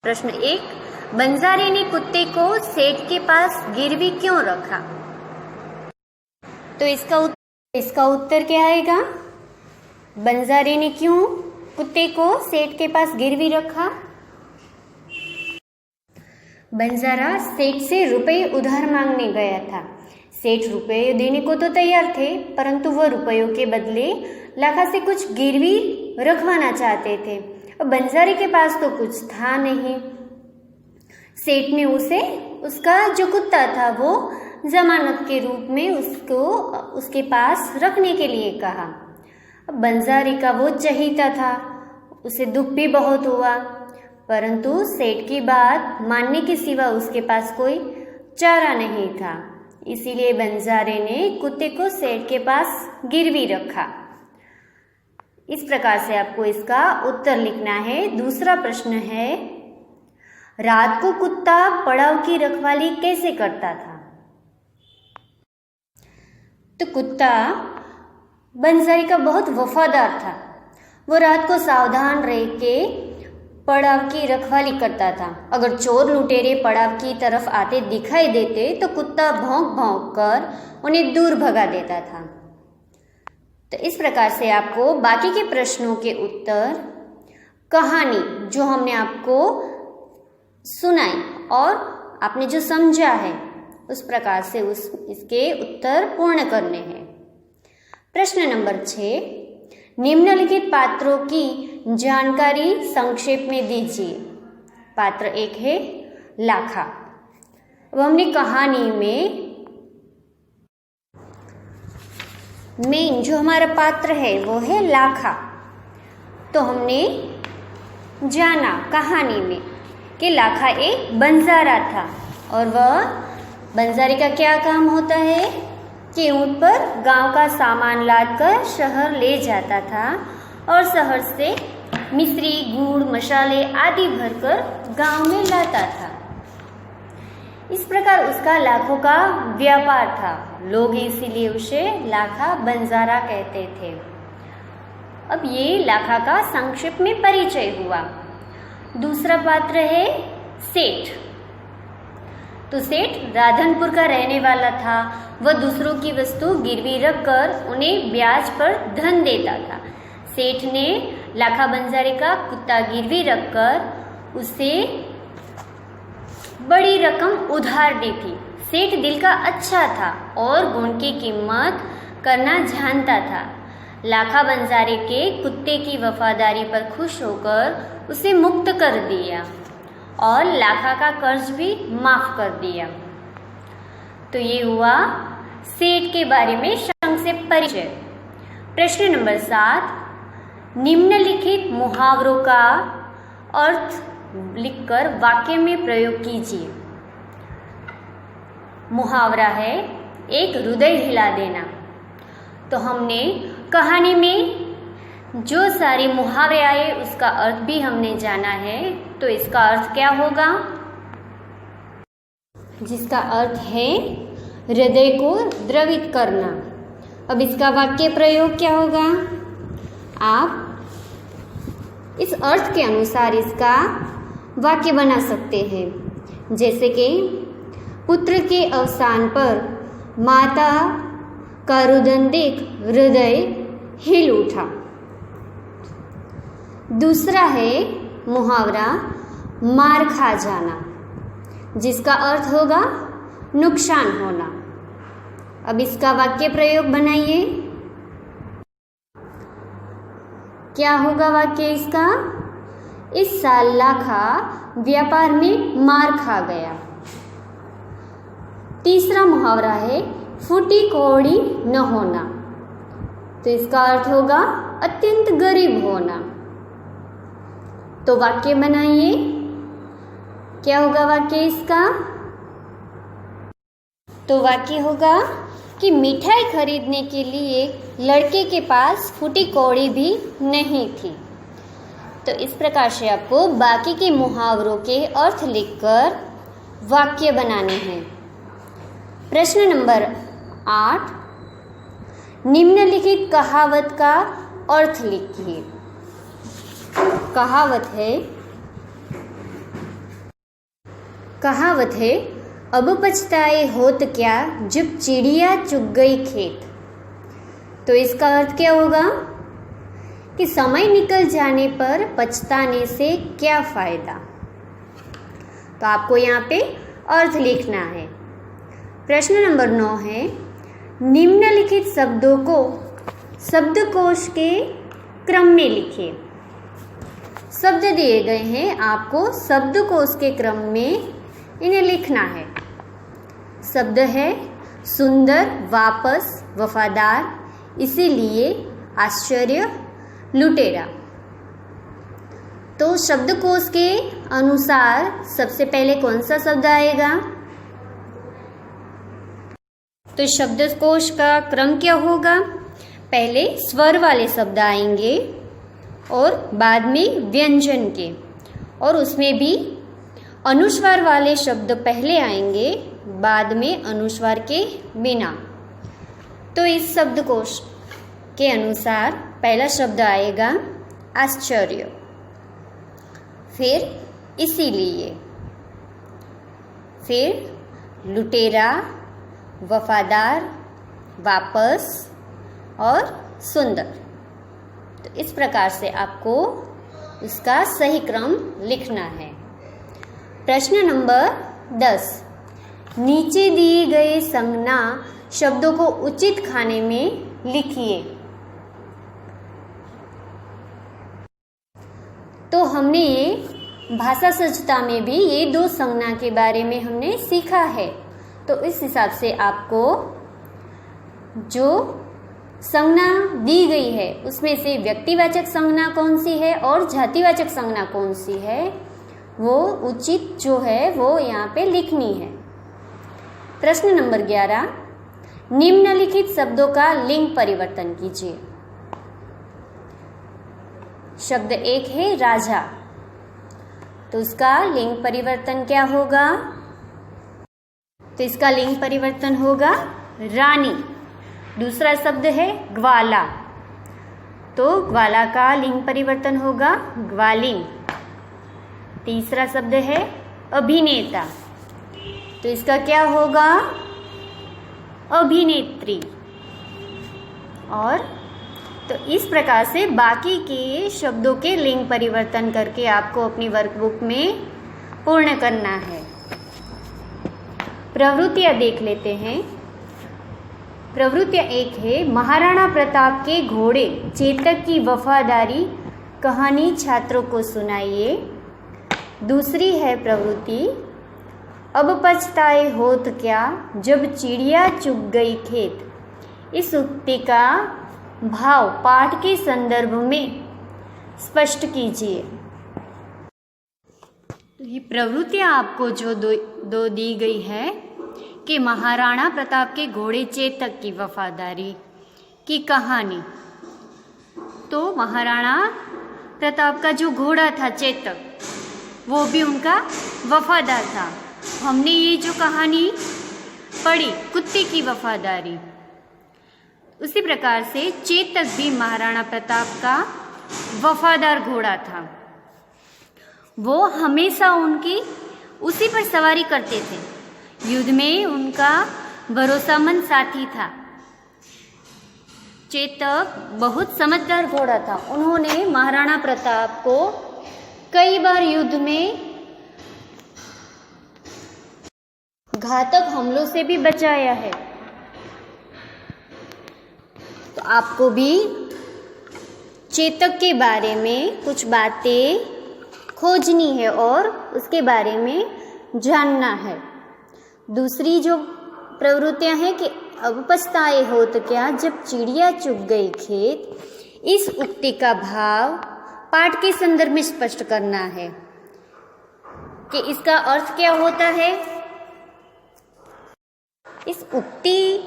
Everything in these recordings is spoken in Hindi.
प्रश्न 1, बंजारे ने कुत्ते को सेठ के पास गिरवी क्यों रखा? तो इसका उत्तर क्या आएगा? बंजारे ने क्यों कुत्ते को सेठ के पास गिरवी रखा? बंजारा सेठ से रुपए उधार मांगने गया था। सेठ रुपए देने को तो तैयार थे, परंतु वह रुपयों के बदले लाखा से कुछ गिरवी रखवाना चाहते थे। अब बंजारे के पास तो कुछ था नहीं। सेठ ने उसका जो कुत्ता था वो जमानत के रूप में उसको उसके पास रखने के लिए कहा। अब बंजारे का वो चहीता था, उसे दुख भी बहुत हुआ, परंतु सेठ की बात मानने के सिवा उसके पास कोई चारा नहीं था। इसीलिए बंजारे ने कुत्ते को सेठ के पास गिरवी रखा। इस प्रकार से आपको इसका उत्तर लिखना है। दूसरा प्रश्न है, रात को कुत्ता पड़ाव की रखवाली कैसे करता था? तो कुत्ता बंजारे का बहुत वफादार था। वो रात को सावधान रह के पड़ाव की रखवाली करता था। अगर चोर लुटेरे पड़ाव की तरफ आते दिखाई देते तो कुत्ता भौंक भौंक कर उन्हें दूर भगा देता था। तो इस प्रकार से आपको बाकी के प्रश्नों के उत्तर कहानी जो हमने आपको सुनाई और आपने जो समझा है उस प्रकार से इसके उत्तर पूर्ण करने हैं। प्रश्न नंबर 6, निम्नलिखित पात्रों की जानकारी संक्षेप में दीजिए। पात्र 1 है लाखा। अब हमने कहानी में मेन जो हमारा पात्र है वो है लाखा। तो हमने जाना कहानी में कि लाखा एक बंजारा था और वह बंजारे का क्या काम होता है कि ऊंट पर गांव का सामान लादकर शहर ले जाता था और शहर से मिश्री, गुड़, मसाले आदि भरकर गांव में लाता था। इस प्रकार उसका लाखों का व्यापार था। लोग इसीलिए उसे लाखा बंजारा कहते थे। अब ये लाखा का संक्षेप में परिचय हुआ। दूसरा पात्र है सेठ। तो सेठ राधनपुर का रहने वाला था। वह दूसरों की वस्तु गिरवी रखकर उन्हें ब्याज पर धन देता था। सेठ ने लाखा बंजारे का कुत्ता गिरवी रखकर उसे बड़ी रकम उधार दी थी। सेठ दिल का अच्छा था और गुण की कीमत करना जानता था। लाखा बंजारे के कुत्ते की वफादारी पर खुश होकर उसे मुक्त कर दिया और लाखा का कर्ज भी माफ कर दिया। तो ये हुआ सेठ के बारे में संक्षेप परिचय। प्रश्न नंबर 7, निम्नलिखित मुहावरों का अर्थ लिखकर वाक्य में प्रयोग कीजिए। मुहावरा है एक हृदय हिला देना। तो हमने कहानी में जो सारे मुहावरे आए उसका अर्थ भी हमने जाना है। तो इसका अर्थ क्या होगा? जिसका अर्थ है हृदय को द्रवित करना। अब इसका वाक्य प्रयोग क्या होगा? आप इस अर्थ के अनुसार इसका वाक्य बना सकते हैं। जैसे कि पुत्र के अवसान पर माता का रुदन देख हृदय हिल उठा। दूसरा है मुहावरा मार खा जाना, जिसका अर्थ होगा नुकसान होना। अब इसका वाक्य प्रयोग बनाइए। क्या होगा वाक्य इसका? इस साल लाखा व्यापार में मार खा गया। तीसरा मुहावरा है फूटी कौड़ी न होना। तो इसका अर्थ होगा अत्यंत गरीब होना। तो वाक्य बनाइए। क्या होगा वाक्य इसका? तो वाक्य होगा कि मिठाई खरीदने के लिए लड़के के पास फूटी कौड़ी भी नहीं थी। तो इस प्रकार से आपको बाकी के मुहावरों के अर्थ लिखकर वाक्य बनाने हैं। प्रश्न नंबर 8, निम्नलिखित कहावत का अर्थ लिखिए। कहावत है कहावत है, अब पछताए होत क्या जब चिड़िया चुग गई खेत। तो इसका अर्थ क्या होगा कि समय निकल जाने पर पछताने से क्या फायदा। तो आपको यहाँ पे अर्थ लिखना है। प्रश्न नंबर 9 है, निम्नलिखित शब्दों को शब्दकोश के क्रम में लिखिए। शब्द दिए गए हैं, आपको शब्दकोश के क्रम में इन्हें लिखना है। शब्द है सुंदर, वापस, वफादार, इसीलिए, आश्चर्य, लुटेरा। तो शब्दकोश के अनुसार सबसे पहले कौन सा शब्द आएगा? तो शब्दकोश का क्रम क्या होगा? पहले स्वर वाले शब्द आएंगे और बाद में व्यंजन के, और उसमें भी अनुस्वार वाले शब्द पहले आएंगे, बाद में अनुस्वार के बिना। तो इस शब्दकोश के अनुसार पहला शब्द आएगा आश्चर्य, फिर इसीलिए, फिर लुटेरा, वफादार, वापस और सुंदर। तो इस प्रकार से आपको इसका सही क्रम लिखना है। प्रश्न नंबर 10, नीचे दिए गए संज्ञा शब्दों को उचित खाने में लिखिए। तो हमने ये भाषा सज्जता में भी ये 2 संज्ञा के बारे में हमने सीखा है। तो इस हिसाब से आपको जो संज्ञा दी गई है उसमें से व्यक्तिवाचक संज्ञा कौन सी है और जातिवाचक संज्ञा कौन सी है, वो उचित जो है वो यहाँ पे लिखनी है। प्रश्न नंबर 11, निम्नलिखित शब्दों का लिंग परिवर्तन कीजिए। शब्द 1 है राजा, तो उसका लिंग परिवर्तन क्या होगा? तो इसका लिंग परिवर्तन होगा रानी। दूसरा शब्द है ग्वाला, तो ग्वाला का लिंग परिवर्तन होगा ग्वालिन। तीसरा शब्द है अभिनेता, तो इसका क्या होगा? अभिनेत्री। और तो इस प्रकार से बाकी के शब्दों के लिंग परिवर्तन करके आपको अपनी वर्कबुक में पूर्ण करना है। प्रवृत्तियां देख लेते हैं। प्रवृत्तियां 1 है, महाराणा प्रताप के घोड़े चेतक की वफादारी कहानी छात्रों को सुनाइए। दूसरी है प्रवृत्ति, अब पछताए होत क्या जब चिड़िया चुग गई खेत। इस उक्ति का भाव पाठ के संदर्भ में स्पष्ट कीजिए। ये प्रवृत्तियां आपको जो दो दी गई है कि महाराणा प्रताप के घोड़े चेतक की वफादारी की कहानी। तो महाराणा प्रताप का जो घोड़ा था चेतक, वो भी उनका वफादार था। हमने ये जो कहानी पढ़ी कुत्ते की वफादारी, उसी प्रकार से चेतक भी महाराणा प्रताप का वफादार घोड़ा था। वो हमेशा उनकी उसी पर सवारी करते थे, युद्ध में उनका भरोसामंद साथी था। चेतक बहुत समझदार घोड़ा था। उन्होंने महाराणा प्रताप को कई बार युद्ध में घातक हमलों से भी बचाया है। तो आपको भी चेतक के बारे में कुछ बातें खोजनी है और उसके बारे में जानना है। दूसरी जो प्रवृत्तियां हैं कि अब पछताए होत क्या जब चिड़िया चुग गई खेत। इस उक्ति का भाव पाठ के संदर्भ में स्पष्ट करना है कि इसका अर्थ क्या होता है। इस उक्ति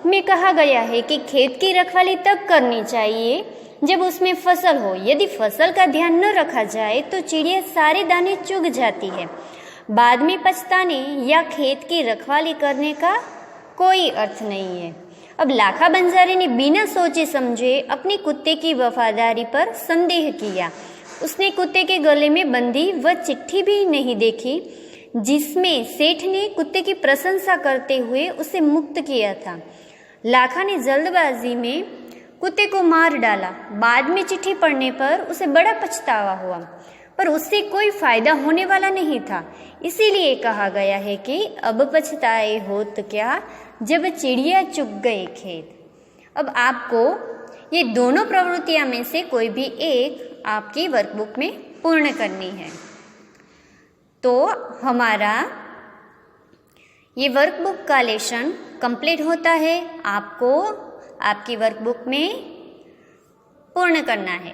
में कहा गया है कि खेत की रखवाली तब करनी चाहिए जब उसमें फसल हो। यदि फसल का ध्यान न रखा जाए तो चिड़िया सारे दाने चुग जाती है। बाद में पछताने या खेत की रखवाली करने का कोई अर्थ नहीं है। अब लाखा बंजारे ने बिना सोचे समझे अपने कुत्ते की वफादारी पर संदेह किया। उसने कुत्ते के गले में बंधी वह चिट्ठी भी नहीं देखी जिसमें सेठ ने कुत्ते की प्रशंसा करते हुए उसे मुक्त किया था। लाखा ने जल्दबाजी में कुत्ते को मार डाला। बाद में चिट्ठी पढ़ने पर उसे बड़ा पछतावा हुआ, पर उससे कोई फायदा होने वाला नहीं था। इसीलिए कहा गया है कि अब पछताए हो तो क्या, जब चिड़िया चुग गए खेत। अब आपको ये दोनों प्रवृत्तियां में से कोई भी एक आपकी वर्कबुक में पूर्ण करनी है। तो हमारा ये वर्कबुक का लेसन कंप्लीट होता है, आपको आपकी वर्कबुक में पूर्ण करना है।